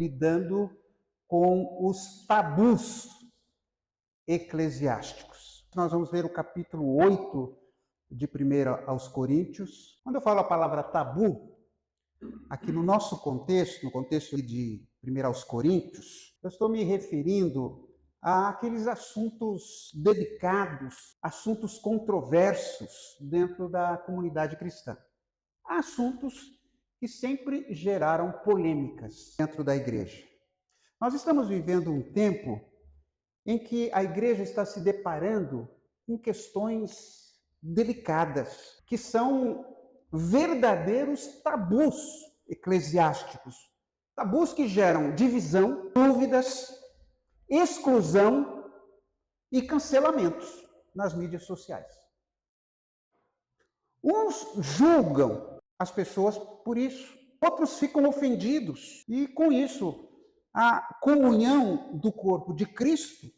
lidando com os tabus eclesiásticos. Nós vamos ver o capítulo 8 de 1 aos Coríntios. Quando eu falo a palavra tabu, aqui no nosso contexto, no contexto de 1 aos Coríntios, eu estou me referindo àqueles assuntos delicados, assuntos controversos dentro da comunidade cristã. Assuntos que sempre geraram polêmicas dentro da igreja. Nós estamos vivendo um tempo em que a igreja está se deparando com questões delicadas, que são verdadeiros tabus eclesiásticos. Tabus que geram divisão, dúvidas, exclusão e cancelamentos nas mídias sociais. Uns julgam as pessoas por isso, outros ficam ofendidos, e com isso a comunhão do corpo de Cristo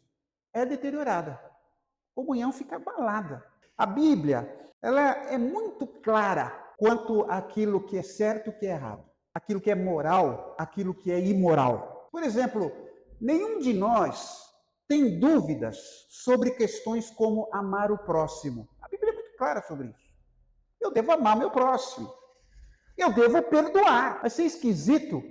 é deteriorada. A comunhão fica abalada. A Bíblia, ela é muito clara quanto àquilo que é certo e o que é errado, aquilo que é moral, aquilo que é imoral. Por exemplo, nenhum de nós tem dúvidas sobre questões como amar o próximo. A Bíblia é muito clara sobre isso. Eu devo amar meu próximo. Eu devo perdoar. Vai ser esquisito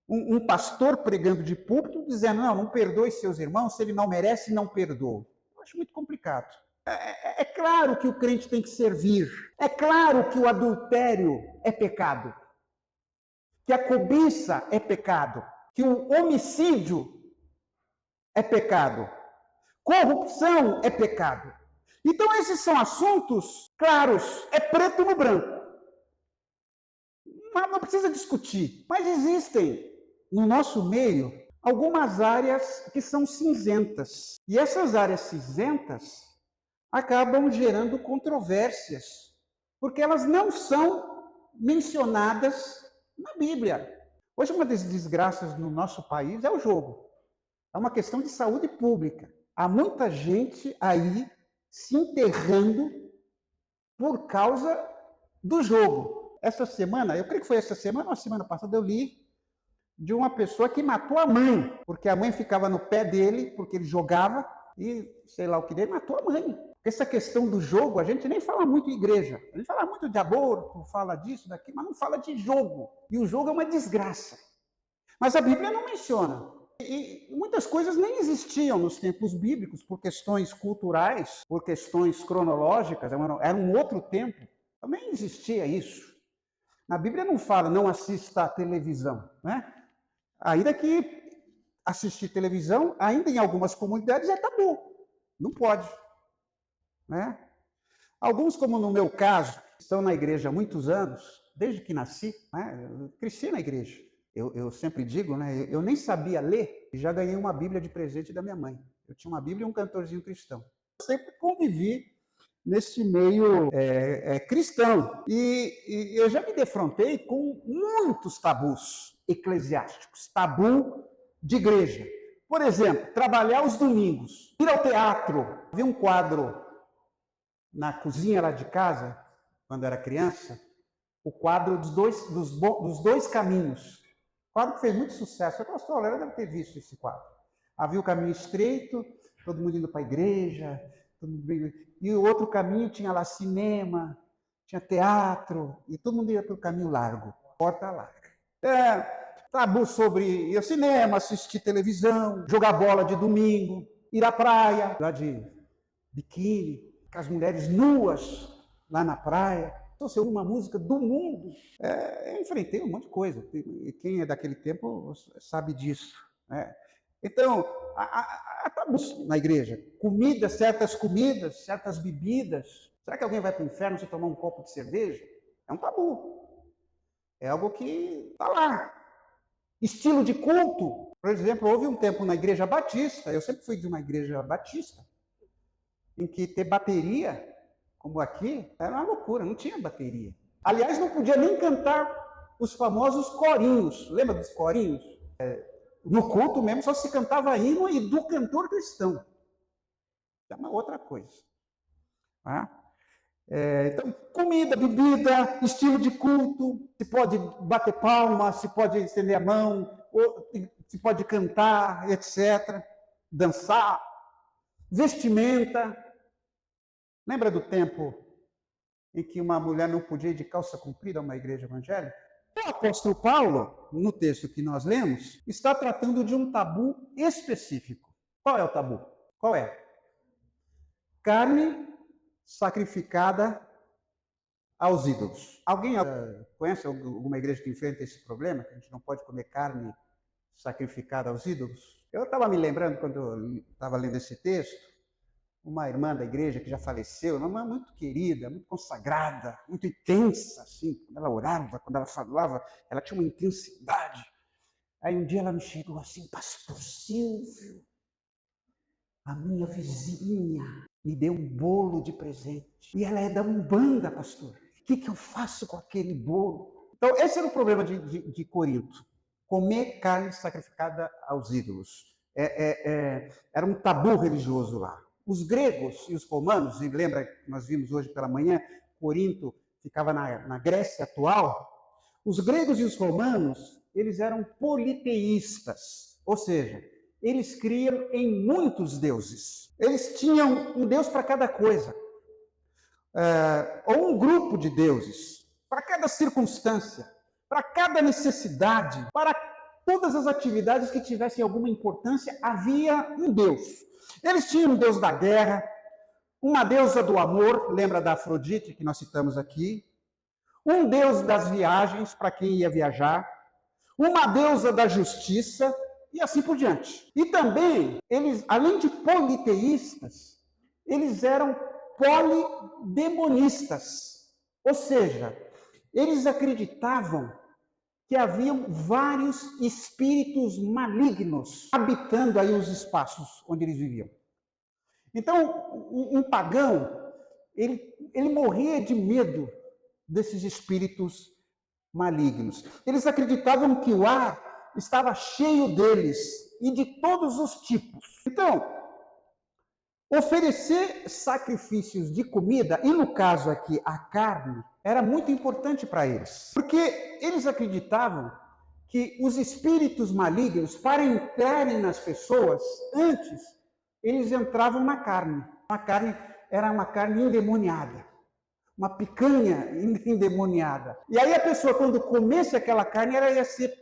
um pastor pregando de púlpito dizendo, não perdoe seus irmãos, se ele não merece, não perdoa. Eu acho muito complicado. É claro que o crente tem que servir. É claro que o adultério é pecado. Que a cobiça é pecado. Que o homicídio é pecado. Corrupção é pecado. Então esses são assuntos claros. É preto no branco. Não precisa discutir. Mas existem no nosso meio algumas áreas que são cinzentas. E essas áreas cinzentas acabam gerando controvérsias, porque elas não são mencionadas na Bíblia. Hoje, uma das desgraças no nosso país é o jogo. É uma questão de saúde pública. Há muita gente aí se enterrando por causa do jogo. Essa semana, eu creio que foi essa semana ou a semana passada, eu li de uma pessoa que matou a mãe, porque a mãe ficava no pé dele, porque ele jogava, e sei lá o que dele, matou a mãe. Essa questão do jogo, a gente nem fala muito em igreja. A gente fala muito de aborto, fala disso, daquilo, mas não fala de jogo. E o jogo é uma desgraça. Mas a Bíblia não menciona. E muitas coisas nem existiam nos tempos bíblicos, por questões culturais, por questões cronológicas, era um outro tempo. Também existia isso. Na Bíblia não fala, não assista à televisão, né? Ainda que assistir televisão, ainda em algumas comunidades é tabu. Não pode. Né? Alguns, como no meu caso, estão na igreja há muitos anos, desde que nasci, né? Eu cresci na igreja. Eu sempre digo, né? Eu nem sabia ler e já ganhei uma Bíblia de presente da minha mãe. Eu tinha uma Bíblia e um cantorzinho cristão. Eu sempre convivi nesse meio cristão. E eu já me defrontei com muitos tabus eclesiásticos, tabu de igreja. Por exemplo, trabalhar os domingos, ir ao teatro. Vi um quadro na cozinha lá de casa, quando era criança, o quadro dos dois caminhos. O quadro que fez muito sucesso. A pastora Lélia deve ter visto esse quadro. Havia o caminho estreito, todo mundo indo para a igreja, e o outro caminho tinha lá cinema, tinha teatro, e todo mundo ia para o caminho largo, porta larga. Tabu sobre ir ao cinema, assistir televisão, jogar bola de domingo, ir à praia, lá de biquíni, com as mulheres nuas lá na praia. Então, se uma música do mundo, eu enfrentei um monte de coisa. E quem é daquele tempo sabe disso. Né? Então, há tabus na igreja. Certas certas bebidas. Será que alguém vai para o inferno se tomar um copo de cerveja? É um tabu. É algo que está lá. Estilo de culto. Por exemplo, houve um tempo na igreja batista, eu sempre fui de uma igreja batista, em que ter bateria, como aqui, era uma loucura, não tinha bateria. Aliás, não podia nem cantar os famosos corinhos. Lembra dos corinhos? No culto mesmo só se cantava hino e do cantor cristão. É uma outra coisa. Então, comida, bebida, estilo de culto, se pode bater palma, se pode estender a mão, se pode cantar, etc., dançar, vestimenta. Lembra do tempo em que uma mulher não podia ir de calça comprida a uma igreja evangélica? O apóstolo Paulo, no texto que nós lemos, está tratando de um tabu específico. Qual é o tabu? Qual é? Carne sacrificada aos ídolos. Alguém conhece alguma igreja que enfrenta esse problema, que a gente não pode comer carne sacrificada aos ídolos? Eu estava me lembrando, quando eu estava lendo esse texto, uma irmã da igreja que já faleceu, uma irmã muito querida, muito consagrada, muito intensa, assim, quando ela orava, quando ela falava, ela tinha uma intensidade. Aí um dia ela me chegou assim: pastor Silvio, a minha vizinha me deu um bolo de presente. E ela é da Umbanda, pastor. O que eu faço com aquele bolo? Então, esse era o problema de Corinto. Comer carne sacrificada aos ídolos. Era um tabu religioso lá. Os gregos e os romanos, e lembra que nós vimos hoje pela manhã, Corinto ficava na Grécia atual. Os gregos e os romanos, eles eram politeístas, ou seja, eles criam em muitos deuses. Eles tinham um deus para cada coisa, ou um grupo de deuses, para cada circunstância, para cada necessidade, para todas as atividades que tivessem alguma importância, havia um deus. Eles tinham um deus da guerra, uma deusa do amor, lembra da Afrodite que nós citamos aqui, um deus das viagens, para quem ia viajar, uma deusa da justiça, e assim por diante. E também, eles, além de politeístas, eles eram polidemonistas. Ou seja, eles acreditavam que haviam vários espíritos malignos habitando aí os espaços onde eles viviam. Então, um pagão, ele morria de medo desses espíritos malignos. Eles acreditavam que o ar estava cheio deles e de todos os tipos. Então, oferecer sacrifícios de comida, e no caso aqui a carne, era muito importante para eles, porque eles acreditavam que os espíritos malignos, para entrarem nas pessoas, antes eles entravam na carne. A carne era uma carne endemoniada, uma picanha endemoniada. E aí a pessoa, quando comesse aquela carne, ela ia ser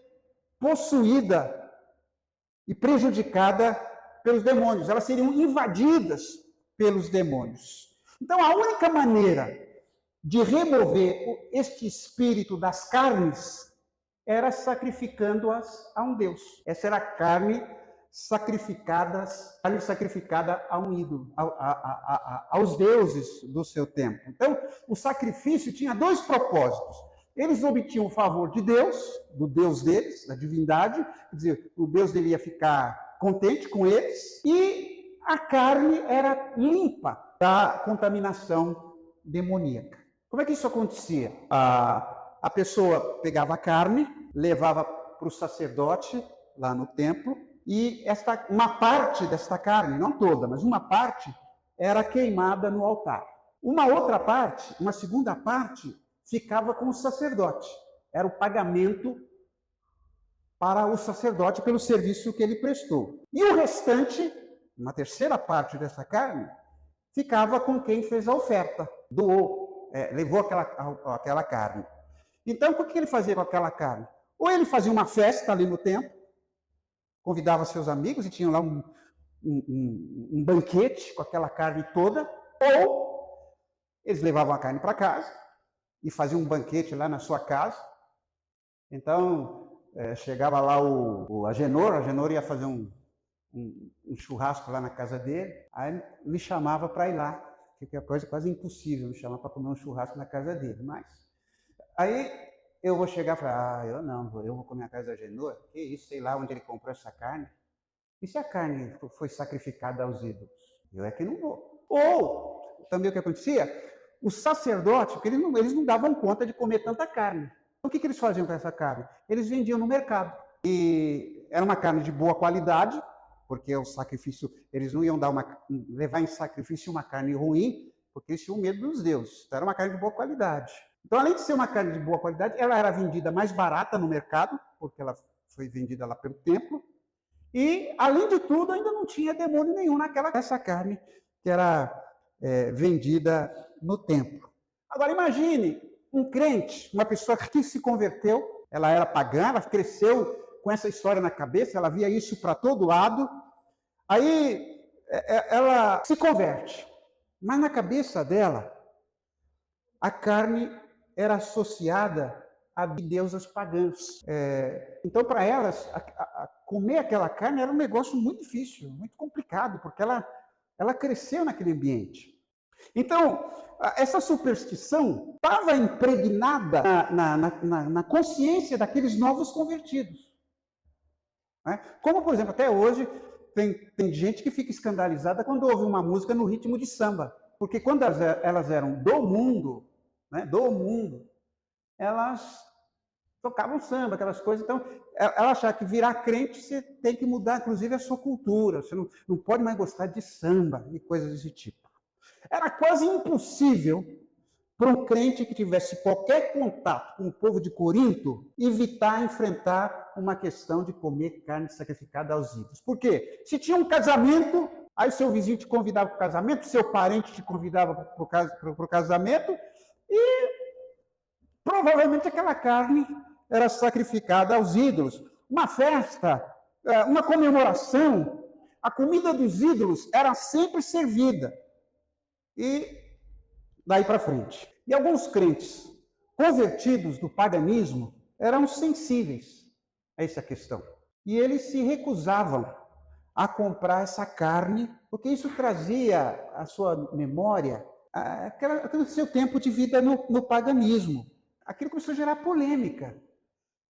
possuída e prejudicada pelos demônios. Elas seriam invadidas pelos demônios. Então, a única maneira de remover este espírito das carnes era sacrificando-as a um Deus. Essa era a carne sacrificada a um ídolo, aos deuses do seu tempo. Então, o sacrifício tinha dois propósitos. Eles obtinham o favor de Deus, do Deus deles, da divindade, quer dizer, o Deus devia ficar contente com eles, e a carne era limpa da contaminação demoníaca. Como é que isso acontecia? A pessoa pegava a carne, levava para o sacerdote lá no templo, e uma parte desta carne, não toda, mas uma parte, era queimada no altar. Uma outra parte, uma segunda parte, ficava com o sacerdote. Era o pagamento para o sacerdote pelo serviço que ele prestou. E o restante, uma terceira parte dessa carne, ficava com quem fez a oferta, doou, levou aquela carne. Então, o que ele fazia com aquela carne? Ou ele fazia uma festa ali no templo, convidava seus amigos e tinha lá um banquete com aquela carne toda, ou eles levavam a carne para casa e faziam um banquete lá na sua casa. Então, chegava lá o Agenor ia fazer um churrasco lá na casa dele, aí me chamava para ir lá, que é coisa quase impossível me chamar para comer um churrasco na casa dele, mas aí eu vou chegar e falar, eu vou comer na casa do Agenor, que isso, sei lá onde ele comprou essa carne, e se a carne foi sacrificada aos ídolos? Eu é que não vou. Ou, também o que acontecia, o sacerdote, porque eles não davam conta de comer tanta carne. Então, o que eles faziam com essa carne? Eles vendiam no mercado. E era uma carne de boa qualidade, porque o sacrifício, eles não iam levar em sacrifício uma carne ruim, porque eles tinham medo dos deuses. Então, era uma carne de boa qualidade. Então, além de ser uma carne de boa qualidade, ela era vendida mais barata no mercado, porque ela foi vendida lá pelo templo. E, além de tudo, ainda não tinha demônio nenhum essa carne que era vendida no templo. Agora, imagine um crente, uma pessoa que se converteu, ela era pagã, ela cresceu com essa história na cabeça, ela via isso para todo lado, aí ela se converte. Mas na cabeça dela, a carne era associada a deusas pagãs. Então, para elas, comer aquela carne era um negócio muito difícil, muito complicado, porque ela cresceu naquele ambiente. Então, essa superstição estava impregnada na consciência daqueles novos convertidos. Né? Como, por exemplo, até hoje, tem gente que fica escandalizada quando ouve uma música no ritmo de samba. Porque quando elas eram do mundo, né, elas tocavam samba, aquelas coisas. Então, ela achava que virar crente, você tem que mudar, inclusive, a sua cultura. Você não pode mais gostar de samba e coisas desse tipo. Era quase impossível para um crente que tivesse qualquer contato com o povo de Corinto evitar enfrentar uma questão de comer carne sacrificada aos ídolos. Por quê? Se tinha um casamento, aí seu vizinho te convidava para o casamento, seu parente te convidava para o casamento, e provavelmente aquela carne era sacrificada aos ídolos. Uma festa, uma comemoração, a comida dos ídolos era sempre servida. E daí para frente. E alguns crentes convertidos do paganismo eram sensíveis a essa questão. E eles se recusavam a comprar essa carne, porque isso trazia à sua memória aquele seu tempo de vida no paganismo. Aquilo começou a gerar polêmica.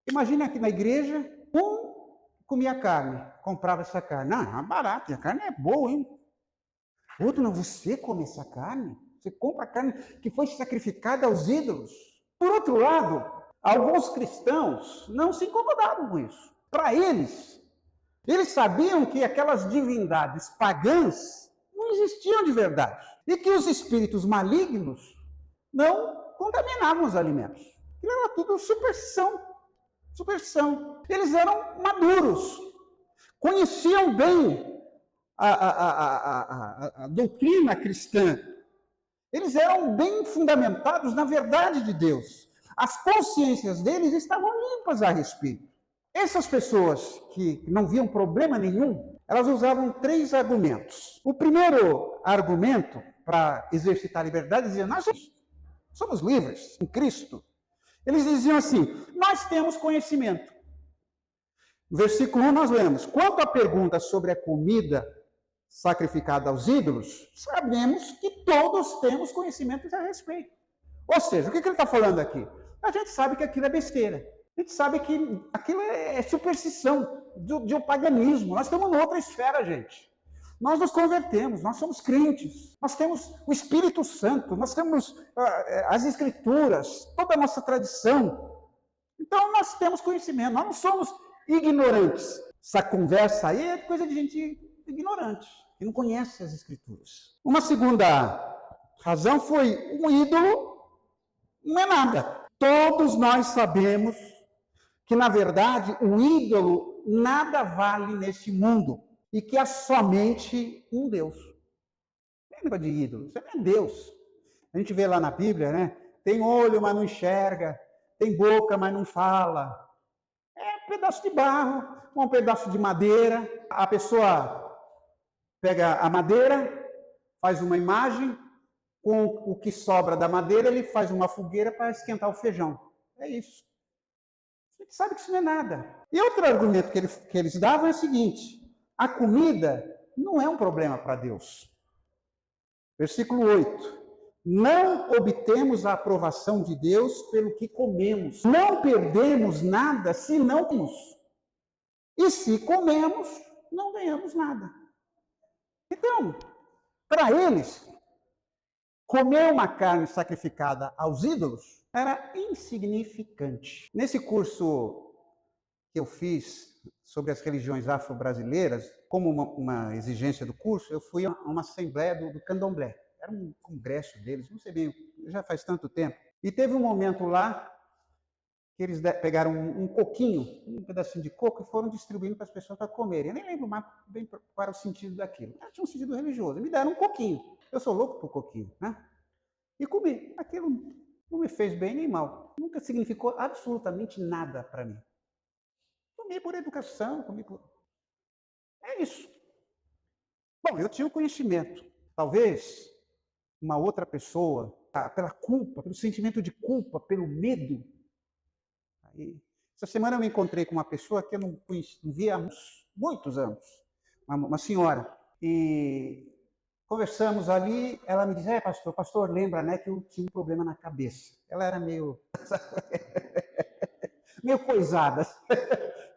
Imagina aqui na igreja, um comia carne, comprava essa carne. Não, é barato, a carne é boa, hein? Outro, não, você come essa carne? Você compra a carne que foi sacrificada aos ídolos? Por outro lado, alguns cristãos não se incomodavam com isso. Para eles sabiam que aquelas divindades pagãs não existiam de verdade. E que os espíritos malignos não contaminavam os alimentos. Aquilo era tudo superstição. Eles eram maduros, conheciam bem a doutrina cristã. Eles eram bem fundamentados na verdade de Deus. As consciências deles estavam limpas a respeito. Essas pessoas que não viam problema nenhum, elas usavam 3 argumentos. O primeiro argumento para exercitar a liberdade dizia: nós somos livres em Cristo. Eles diziam assim: nós temos conhecimento. No versículo 1 nós lemos: quanto à pergunta sobre a comida sacrificada aos ídolos, sabemos que todos temos conhecimentos a respeito. Ou seja, o que ele está falando aqui? A gente sabe que aquilo é besteira. A gente sabe que aquilo é superstição de um paganismo. Nós estamos em outra esfera, gente. Nós nos convertemos, nós somos crentes, nós temos o Espírito Santo, nós temos as Escrituras, toda a nossa tradição. Então, nós temos conhecimento, nós não somos ignorantes. Essa conversa aí é coisa de gente ignorante, que não conhece as Escrituras. Uma segunda razão foi: um ídolo não é nada. Todos nós sabemos que, na verdade, um ídolo nada vale neste mundo e que há somente um Deus. Não é negócio de ídolo, isso é Deus. A gente vê lá na Bíblia, né? Tem olho, mas não enxerga. Tem boca, mas não fala. É um pedaço de barro, um pedaço de madeira. A pessoa pega a madeira, faz uma imagem, com o que sobra da madeira, ele faz uma fogueira para esquentar o feijão. É isso. A gente sabe que isso não é nada. E outro argumento que eles davam é o seguinte: a comida não é um problema para Deus. Versículo 8. Não obtemos a aprovação de Deus pelo que comemos. Não perdemos nada se não comemos. E se comemos, não ganhamos nada. Então, para eles, comer uma carne sacrificada aos ídolos era insignificante. Nesse curso que eu fiz sobre as religiões afro-brasileiras, como uma exigência do curso, eu fui a uma assembleia do Candomblé. Era um congresso deles, não sei bem, já faz tanto tempo. E teve um momento lá que eles pegaram um coquinho, um pedacinho de coco, e foram distribuindo para as pessoas para comerem. Eu nem lembro mais bem qual era o sentido daquilo. Tinha um sentido religioso. Me deram um coquinho. Eu sou louco por coquinho, né? E comi. Aquilo não me fez bem nem mal. Nunca significou absolutamente nada para mim. Comi por educação, comi por... É isso. Bom, eu tinha o conhecimento. Talvez uma outra pessoa, pela culpa, pelo sentimento de culpa, pelo medo. Aí, essa semana eu me encontrei com uma pessoa que eu não via há muitos anos, uma senhora. E conversamos ali, ela me disse, pastor, lembra, né, que eu tinha um problema na cabeça. Ela era meio coisada.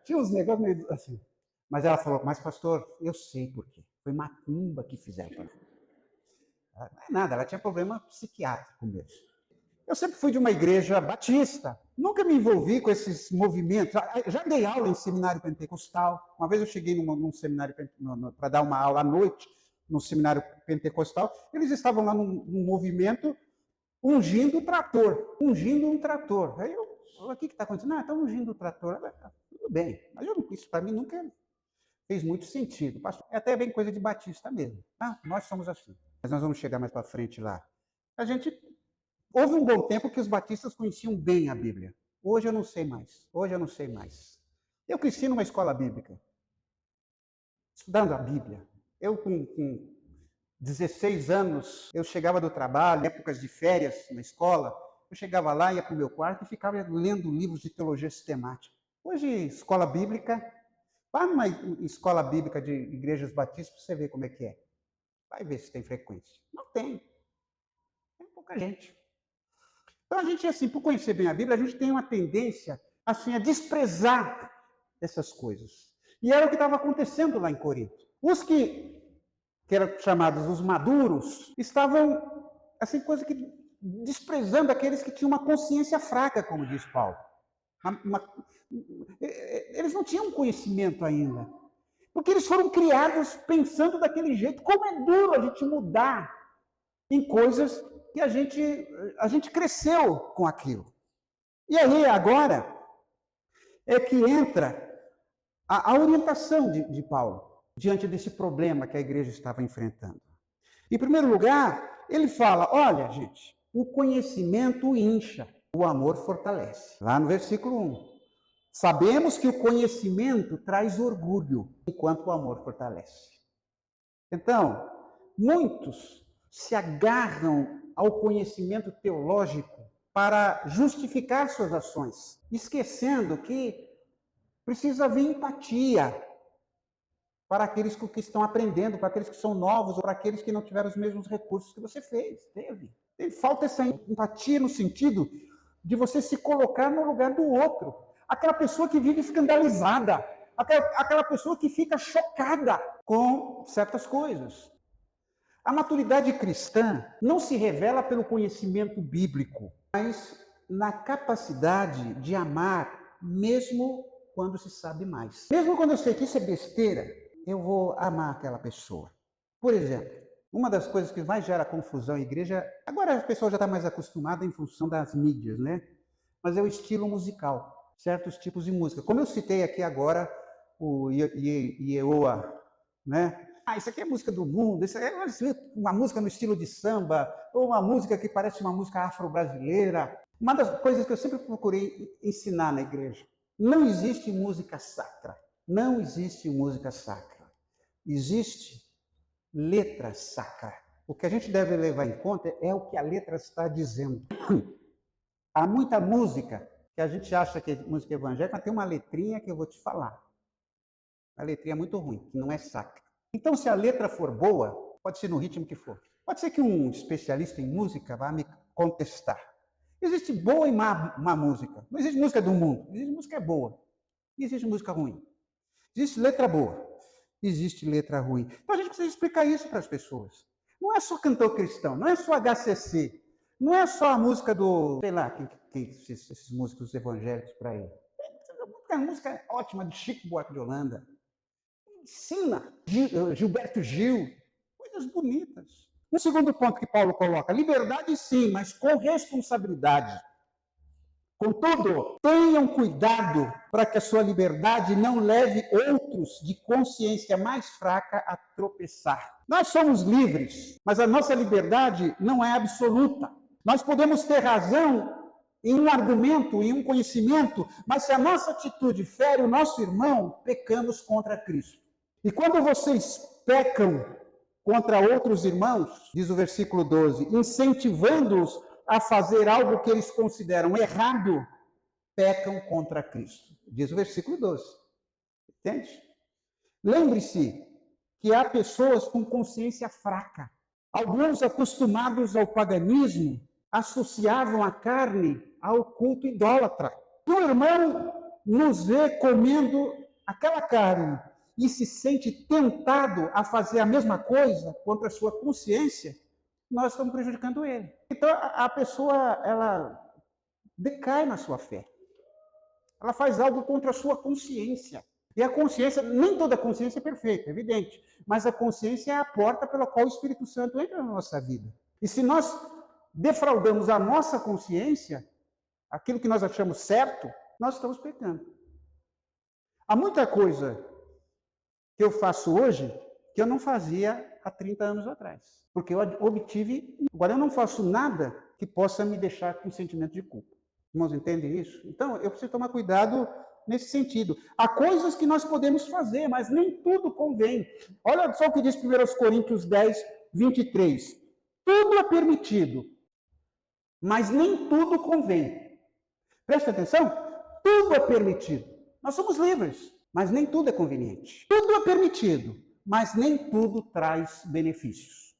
Tinha uns negócios meio assim. Mas ela falou, mas pastor, eu sei por quê. Foi macumba que fizeram para mim. Não é nada, ela tinha problema psiquiátrico mesmo. Eu sempre fui de uma igreja batista, nunca me envolvi com esses movimentos. Já dei aula em seminário pentecostal. Uma vez eu cheguei num seminário para dar uma aula à noite, no seminário pentecostal. Eles estavam lá num movimento ungindo um trator. Aí eu falei, o que está acontecendo? Estão ungindo o trator. Tudo bem, mas isso para mim nunca fez muito sentido. É até bem coisa de batista mesmo. Nós somos assim. Mas nós vamos chegar mais para frente lá. Houve um bom tempo que os batistas conheciam bem a Bíblia. Hoje eu não sei mais. Eu cresci numa escola bíblica, estudando a Bíblia. Eu, com 16 anos, eu chegava do trabalho, épocas de férias na escola, eu chegava lá, ia para o meu quarto e ficava lendo livros de teologia sistemática. Hoje, escola bíblica, vá numa escola bíblica de igrejas batistas para você ver como é que é. Vai ver se tem frequência. Não tem. Tem pouca gente. Então, a gente, assim, por conhecer bem a Bíblia, a gente tem uma tendência, assim, a desprezar essas coisas. E era o que estava acontecendo lá em Corinto. Os que eram chamados os maduros, estavam, assim, coisa que desprezando aqueles que tinham uma consciência fraca, como diz Paulo. Eles não tinham conhecimento ainda. Porque eles foram criados pensando daquele jeito. Como é duro a gente mudar em coisas que a gente cresceu com aquilo. E aí, agora, é que entra a orientação de Paulo diante desse problema que a igreja estava enfrentando. Em primeiro lugar, ele fala, olha, gente, o conhecimento incha, o amor fortalece. Lá no versículo 1. Sabemos que o conhecimento traz orgulho, enquanto o amor fortalece. Então, muitos se agarram ao conhecimento teológico para justificar suas ações, esquecendo que precisa haver empatia para aqueles que estão aprendendo, para aqueles que são novos, ou para aqueles que não tiveram os mesmos recursos que você teve. Falta essa empatia no sentido de você se colocar no lugar do outro. Aquela pessoa que vive escandalizada, aquela pessoa que fica chocada com certas coisas. A maturidade cristã não se revela pelo conhecimento bíblico, mas na capacidade de amar, mesmo quando se sabe mais. Mesmo quando eu sei que isso é besteira, eu vou amar aquela pessoa. Por exemplo, uma das coisas que mais gera confusão em igreja, agora a pessoa já está mais acostumada em função das mídias, né? Mas é o estilo musical, certos tipos de música. Como eu citei aqui agora o Ieoa, né? Isso aqui é música do mundo, isso é uma música no estilo de samba, ou uma música que parece uma música afro-brasileira. Uma das coisas que eu sempre procurei ensinar na igreja, não existe música sacra. Não existe música sacra. Existe letra sacra. O que a gente deve levar em conta é o que a letra está dizendo. Há muita música que a gente acha que é música evangélica, mas tem uma letrinha que eu vou te falar. A letrinha é muito ruim, que não é sacra. Então, se a letra for boa, pode ser no ritmo que for. Pode ser que um especialista em música vá me contestar. Existe boa e má música. Não existe música do mundo. Existe música boa. E existe música ruim. Existe letra boa. Existe letra ruim. Então, a gente precisa explicar isso para as pessoas. Não é só cantor cristão. Não é só HCC. Não é só a música do... Sei lá, esses músicos evangélicos por aí. A música é ótima, de Chico Buarque de Holanda. Ensina, Gilberto Gil, coisas bonitas. Um segundo ponto que Paulo coloca, liberdade sim, mas com responsabilidade. Contudo, tenham cuidado para que a sua liberdade não leve outros de consciência mais fraca a tropeçar. Nós somos livres, mas a nossa liberdade não é absoluta. Nós podemos ter razão em um argumento, em um conhecimento, mas se a nossa atitude fere o nosso irmão, pecamos contra Cristo. E quando vocês pecam contra outros irmãos, diz o versículo 12, incentivando-os a fazer algo que eles consideram errado, pecam contra Cristo. Diz o versículo 12. Entende? Lembre-se que há pessoas com consciência fraca. Alguns acostumados ao paganismo associavam a carne ao culto idólatra. O irmão nos vê comendo aquela carne e se sente tentado a fazer a mesma coisa contra a sua consciência, nós estamos prejudicando ele. Então, a pessoa, ela decai na sua fé. Ela faz algo contra a sua consciência. E a consciência, nem toda consciência é perfeita, é evidente, mas a consciência é a porta pela qual o Espírito Santo entra na nossa vida. E se nós defraudamos a nossa consciência, aquilo que nós achamos certo, nós estamos pecando. Há muita coisa que eu faço hoje que eu não fazia há 30 anos atrás. Porque eu obtive... Agora, eu não faço nada que possa me deixar com sentimento de culpa. Irmãos, entendem isso? Então, eu preciso tomar cuidado nesse sentido. Há coisas que nós podemos fazer, mas nem tudo convém. Olha só o que diz 1 Coríntios 10, 23. Tudo é permitido, mas nem tudo convém. Presta atenção. Tudo é permitido. Nós somos livres, mas nem tudo é conveniente. Tudo é permitido, mas nem tudo traz benefícios.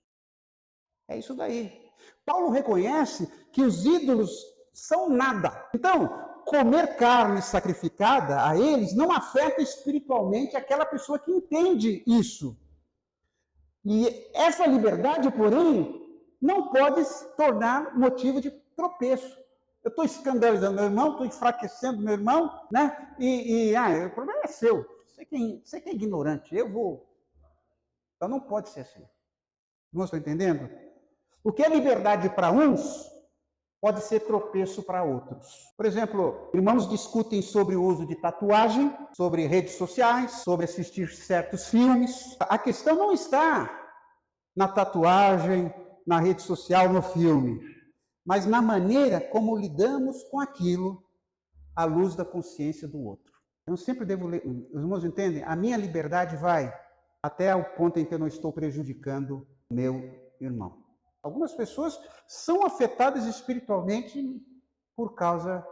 É isso daí. Paulo reconhece que os ídolos são nada. Então, comer carne sacrificada a eles não afeta espiritualmente aquela pessoa que entende isso. E essa liberdade, porém, não pode se tornar motivo de tropeço. Eu estou escandalizando meu irmão, estou enfraquecendo meu irmão, né? O problema é seu. Você que é ignorante, eu vou. Então não pode ser assim. Não estou entendendo? O que é liberdade para uns pode ser tropeço para outros. Por exemplo, irmãos discutem sobre o uso de tatuagem, sobre redes sociais, sobre assistir certos filmes. A questão não está na tatuagem, na rede social, no filme, mas na maneira como lidamos com aquilo à luz da consciência do outro. Eu sempre devo ler, os irmãos entendem? A minha liberdade vai até o ponto em que eu não estou prejudicando o meu irmão. Algumas pessoas são afetadas espiritualmente por causa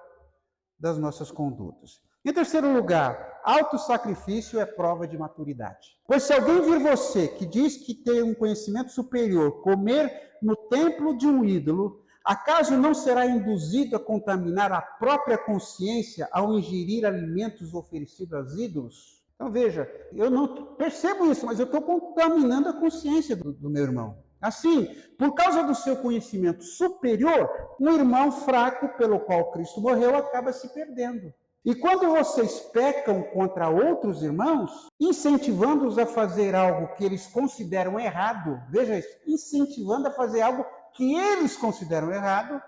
das nossas condutas. Em terceiro lugar, autossacrifício é prova de maturidade. Pois se alguém vir você que diz que tem um conhecimento superior, comer no templo de um ídolo, acaso não será induzido a contaminar a própria consciência ao ingerir alimentos oferecidos aos ídolos? Então veja, eu não percebo isso, mas eu estou contaminando a consciência do meu irmão. Assim, por causa do seu conhecimento superior, um irmão fraco pelo qual Cristo morreu acaba se perdendo. E quando vocês pecam contra outros irmãos, incentivando-os a fazer algo que eles consideram errado, veja isso, incentivando a fazer algo que eles consideram errado,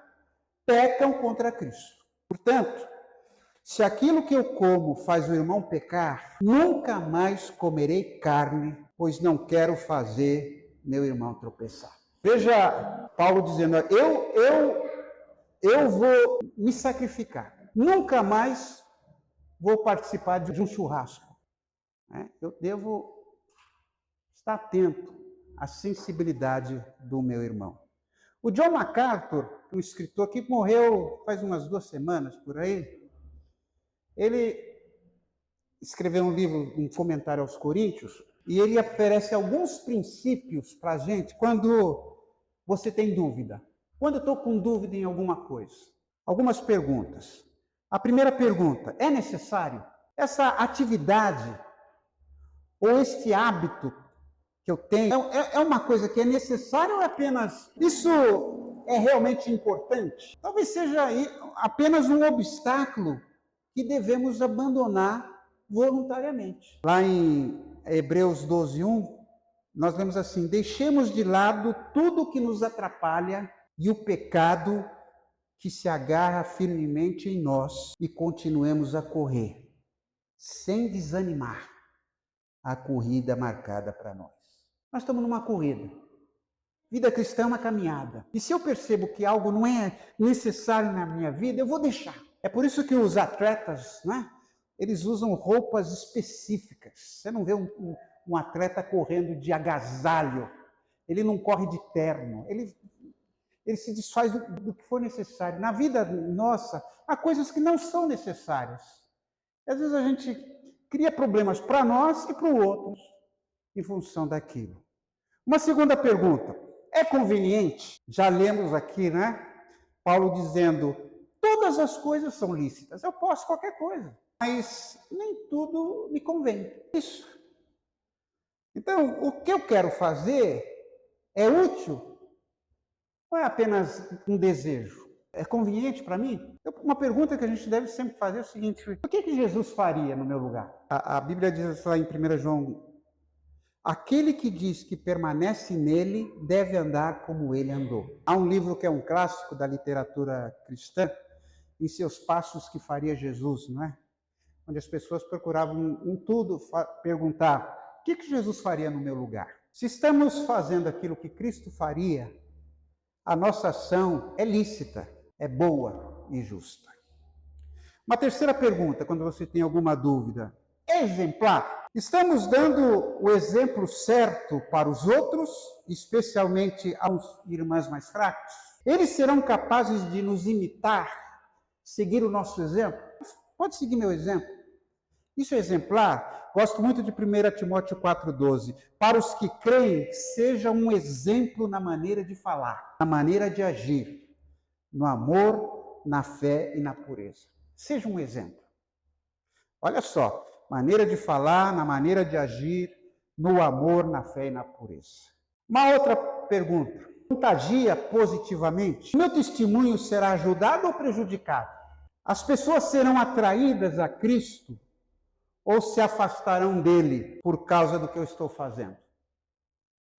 pecam contra Cristo. Portanto, se aquilo que eu como faz o irmão pecar, nunca mais comerei carne, pois não quero fazer meu irmão tropeçar. Veja Paulo dizendo, eu vou me sacrificar. Nunca mais vou participar de um churrasco. Eu devo estar atento à sensibilidade do meu irmão. O John MacArthur, um escritor que morreu faz umas 2 semanas por aí, ele escreveu um livro, um comentário aos Coríntios, e ele oferece alguns princípios para a gente quando você tem dúvida. Quando eu estou com dúvida em alguma coisa. Algumas perguntas. A primeira pergunta, é necessário? Essa atividade ou este hábito que eu tenho, é uma coisa que é necessária ou é apenas... Isso é realmente importante? Talvez seja apenas um obstáculo que devemos abandonar voluntariamente. Lá em Hebreus 12:1, nós lemos assim, deixemos de lado tudo que nos atrapalha e o pecado que se agarra firmemente em nós e continuemos a correr, sem desanimar, a corrida marcada para nós. Nós estamos numa corrida. Vida cristã é uma caminhada. E se eu percebo que algo não é necessário na minha vida, eu vou deixar. É por isso que os atletas, né, eles usam roupas específicas. Você não vê um atleta correndo de agasalho. Ele não corre de terno. Ele se desfaz do que for necessário. Na vida nossa, há coisas que não são necessárias. E às vezes a gente cria problemas para nós e para os outros em função daquilo. Uma segunda pergunta. É conveniente? Já lemos aqui, né? Paulo dizendo, todas as coisas são lícitas. Eu posso qualquer coisa, mas nem tudo me convém. Isso. Então, o que eu quero fazer é útil? Ou é apenas um desejo? É conveniente para mim? Uma pergunta que a gente deve sempre fazer é o seguinte, o que Jesus faria no meu lugar? A Bíblia diz lá em 1 João, aquele que diz que permanece nele deve andar como ele andou. Há um livro que é um clássico da literatura cristã, Em Seus Passos que Faria Jesus, não é? Onde as pessoas procuravam em tudo perguntar, o que Jesus faria no meu lugar? Se estamos fazendo aquilo que Cristo faria, a nossa ação é lícita, é boa e justa. Uma terceira pergunta, quando você tem alguma dúvida, é exemplar? Estamos dando o exemplo certo para os outros, especialmente aos irmãos mais fracos? Eles serão capazes de nos imitar, seguir o nosso exemplo? Pode seguir meu exemplo. Isso é exemplar? Gosto muito de 1 Timóteo 4,12. Para os que creem, seja um exemplo na maneira de falar, na maneira de agir, no amor, na fé e na pureza. Seja um exemplo. Olha só, maneira de falar, na maneira de agir, no amor, na fé e na pureza. Uma outra pergunta. Contagia positivamente? Meu testemunho será ajudado ou prejudicado? As pessoas serão atraídas a Cristo ou se afastarão dele por causa do que eu estou fazendo?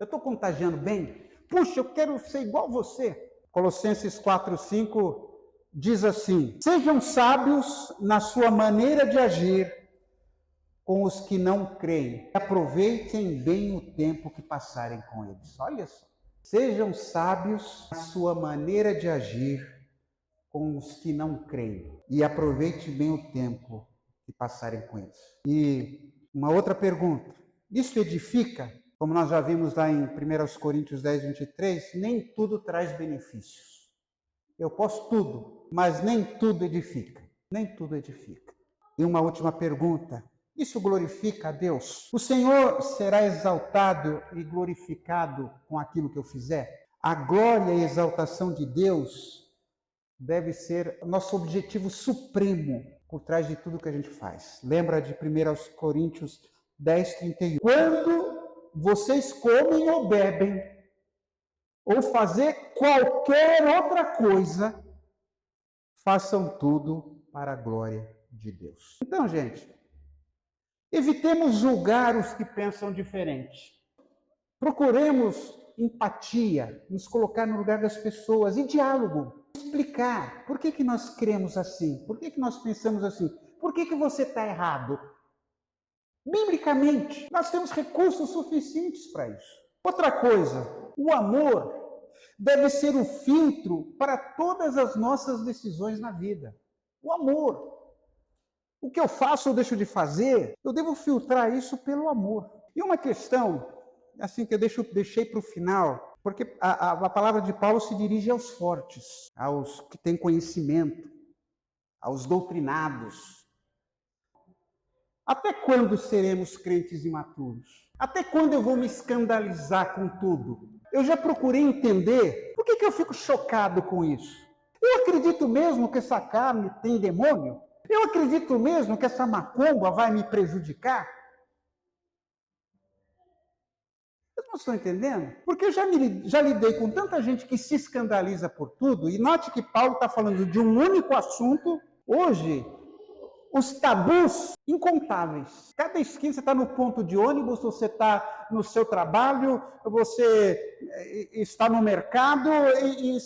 Eu estou contagiando bem? Puxa, eu quero ser igual você. Colossenses 4:5 diz assim, sejam sábios na sua maneira de agir com os que não creem. Aproveitem bem o tempo que passarem com eles. Olha só. Sejam sábios na sua maneira de agir com os que não creem. E aproveite bem o tempo que passarem com eles. E uma outra pergunta. Isso edifica? Como nós já vimos lá em 1 Coríntios 10:23, nem tudo traz benefícios. Eu posso tudo, mas nem tudo edifica. Nem tudo edifica. E uma última pergunta. Isso glorifica a Deus? O Senhor será exaltado e glorificado com aquilo que eu fizer? A glória e exaltação de Deus deve ser nosso objetivo supremo por trás de tudo que a gente faz. Lembra de 1 Coríntios 10:31. Quando vocês comem ou bebem, ou fazer qualquer outra coisa, façam tudo para a glória de Deus. Então, gente, evitemos julgar os que pensam diferente. Procuremos empatia, nos colocar no lugar das pessoas e diálogo. Explicar por que nós cremos assim, por que nós pensamos assim, por que você está errado. Biblicamente, nós temos recursos suficientes para isso. Outra coisa, o amor deve ser o filtro para todas as nossas decisões na vida. O amor. O que eu faço ou deixo de fazer, eu devo filtrar isso pelo amor. E uma questão, assim que eu deixei para o final, porque a palavra de Paulo se dirige aos fortes, aos que têm conhecimento, aos doutrinados. Até quando seremos crentes imaturos? Até quando eu vou me escandalizar com tudo? Eu já procurei entender por que eu fico chocado com isso. Eu acredito mesmo que essa carne tem demônio? Eu acredito mesmo que essa macumba vai me prejudicar? Vocês não estão entendendo? Porque eu já lidei com tanta gente que se escandaliza por tudo, e note que Paulo está falando de um único assunto. Hoje, os tabus incontáveis. Cada esquina, você está no ponto de ônibus, você está no seu trabalho, você está no mercado, e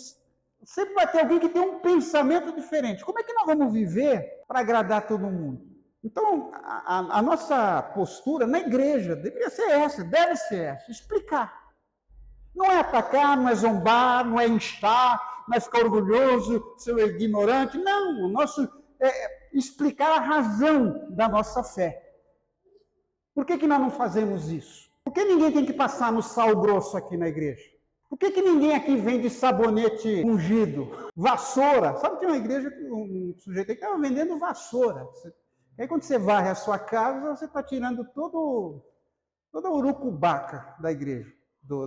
Sempre vai ter alguém que tem um pensamento diferente. Como é que nós vamos viver para agradar todo mundo? Então, a nossa postura na igreja deveria ser essa, deve ser essa, explicar. Não é atacar, não é zombar, não é instar, não é ficar orgulhoso, ser ignorante. Não, o nosso é explicar a razão da nossa fé. Por que nós não fazemos isso? Por que ninguém tem que passar no sal grosso aqui na igreja? Por que ninguém aqui vende sabonete ungido, vassoura? Sabe que tem uma igreja, um sujeito aí que estava vendendo vassoura. Aí quando você varre a sua casa, você está tirando toda a urucubaca da igreja,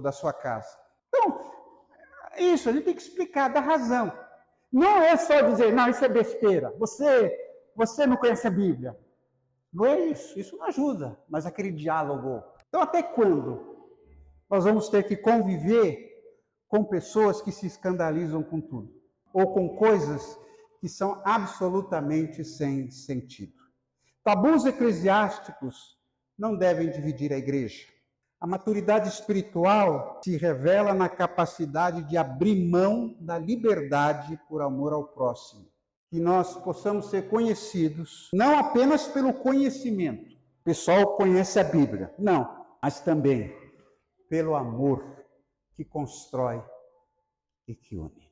da sua casa. Então, isso, a gente tem que explicar da razão. Não é só dizer, não, isso é besteira, você não conhece a Bíblia. Não é isso, isso não ajuda, mas aquele diálogo. Então, até quando nós vamos ter que conviver com pessoas que se escandalizam com tudo? Ou com coisas que são absolutamente sem sentido? Tabus eclesiásticos não devem dividir a igreja. A maturidade espiritual se revela na capacidade de abrir mão da liberdade por amor ao próximo. Que nós possamos ser conhecidos não apenas pelo conhecimento. O pessoal conhece a Bíblia. Não, mas também pelo amor que constrói e que une.